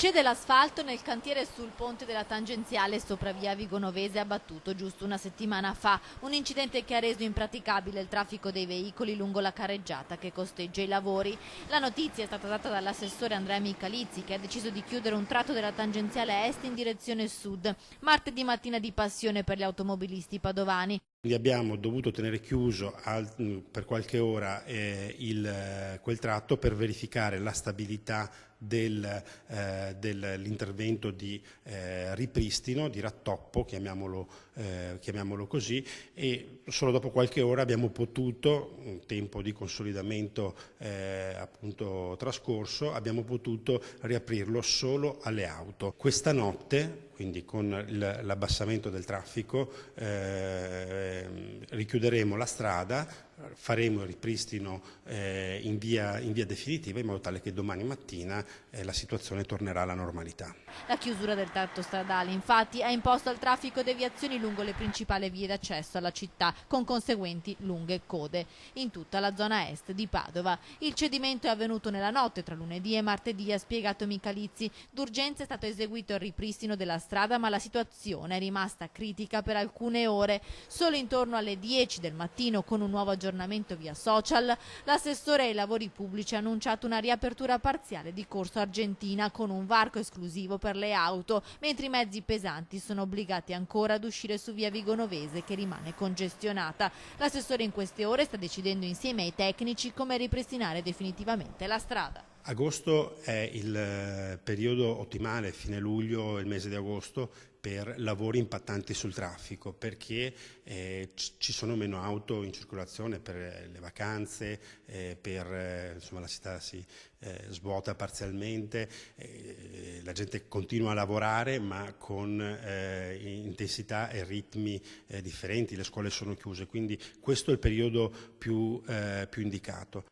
Cede l'asfalto nel cantiere sul ponte della tangenziale sopra via Vigonovese abbattuto giusto una settimana fa. Un incidente che ha reso impraticabile il traffico dei veicoli lungo la carreggiata che costeggia i lavori. La notizia è stata data dall'assessore Andrea Micalizzi, che ha deciso di chiudere un tratto della tangenziale est in direzione sud. Martedì mattina di passione per gli automobilisti padovani. Quindi abbiamo dovuto tenere chiuso per qualche ora quel tratto per verificare la stabilità dell'intervento di ripristino, di rattoppo, chiamiamolo così, e solo dopo qualche ora abbiamo potuto, un tempo di consolidamento appunto trascorso, abbiamo potuto riaprirlo solo alle auto. Questa notte, quindi con l'abbassamento del traffico, richiuderemo la strada, faremo il ripristino in via definitiva in modo tale che domani mattina la situazione tornerà alla normalità. La chiusura del tratto stradale infatti ha imposto al traffico deviazioni lungo le principali vie d'accesso alla città, con conseguenti lunghe code in tutta la zona est di Padova. Il cedimento è avvenuto nella notte tra lunedì e martedì, ha spiegato Micalizzi. D'urgenza è stato eseguito il ripristino della strada, ma la situazione è rimasta critica per alcune ore. Solo intorno alle 10 del mattino, con un nuovo aggiornamento via social, l'assessore ai lavori pubblici ha annunciato una riapertura parziale di Corso Argentina con un varco esclusivo per le auto, mentre i mezzi pesanti sono obbligati ancora ad uscire su via Vigonovese, che rimane congestionata. L'assessore in queste ore sta decidendo insieme ai tecnici come ripristinare definitivamente la strada. Agosto è il periodo ottimale, fine luglio e il mese di agosto, per lavori impattanti sul traffico, perché ci sono meno auto in circolazione per le vacanze, insomma, la città si svuota parzialmente, la gente continua a lavorare ma con intensità e ritmi differenti, le scuole sono chiuse, quindi questo è il periodo più indicato.